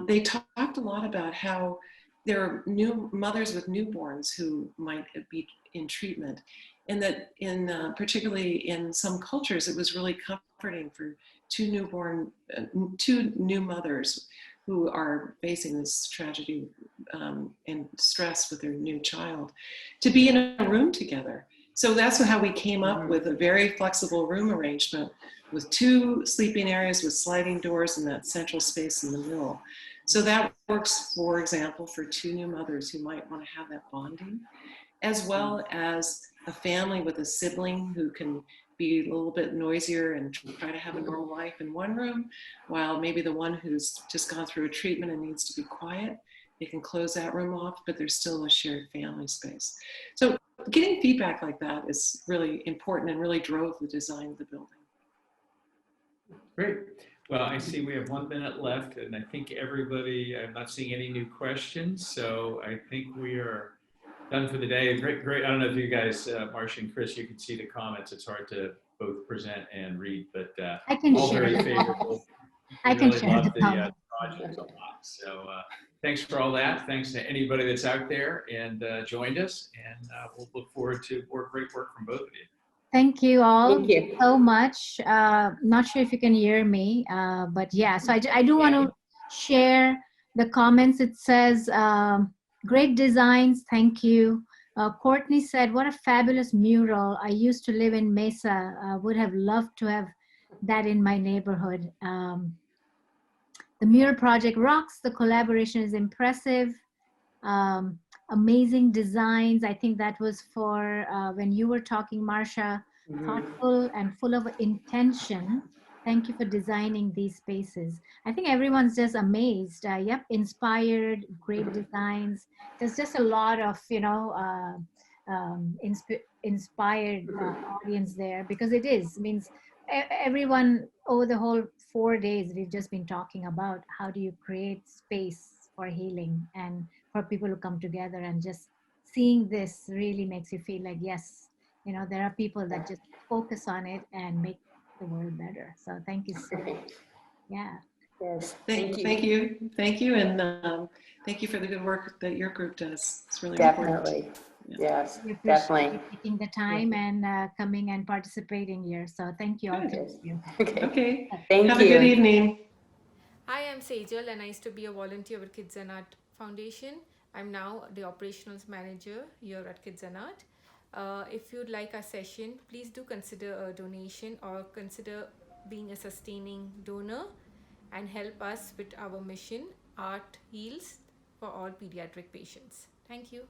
They talked a lot about how there are new mothers with newborns who might be in treatment, and that particularly in some cultures, it was really comforting for two new mothers who are facing this tragedy and stress with their new child, to be in a room together. So that's how we came up with a very flexible room arrangement with 2 sleeping areas with sliding doors and that central space in the middle. So that works, for example, for 2 new mothers who might want to have that bonding, as well as a family with a sibling who can be a little bit noisier and try to have a normal life in one room, while maybe the one who's just gone through a treatment and needs to be quiet, they can close that room off, but there's still a shared family space. So getting feedback like that is really important and really drove the design of the building. Great. Well, I see we have 1 minute left, and I think everybody, I'm not seeing any new questions, so I think we are done for the day. Great, great. I don't know if you guys, Marsha and Kris, you can see the comments. It's hard to both present and read, but I can all share very the favorable. I We can really share love the the comment. project a lot. So thanks for all that. Thanks to anybody that's out there and joined us. And we'll look forward to more great work from both of you. Thank you all Thank you. so much. Not sure if you can hear me, but yeah, so I do want to share the comments. It says, great designs, thank you. Courtney said, what a fabulous mural. I used to live in Mesa. Would have loved to have that in my neighborhood. The mural project rocks. The collaboration is impressive. Amazing designs. I think that was for when you were talking, Marsha, thoughtful and full of intention. Thank you for designing these spaces. I think everyone's just amazed. Yep, inspired, great designs. There's just a lot of, inspired audience there, because it is, means everyone over the whole 4 days, we've just been talking about how do you create space for healing and for people to come together, and just seeing this really makes you feel like, yes, there are people that just focus on it and make the world better. So thank you so much. Yeah. Yes. Thank you. Thank you. And thank you for the good work that your group does. It's really Definitely. important. Yes, We appreciate definitely. you taking the time and coming and participating here. So thank you all. Thank you. Okay. Thank Have you. a good evening. Hi, I'm Sejal and I used to be a volunteer with Kids&Art Foundation. I'm now the operations manager here at Kids&Art. If you'd like a session, please do consider a donation or consider being a sustaining donor and help us with our mission, Art Heals, for all pediatric patients. Thank you.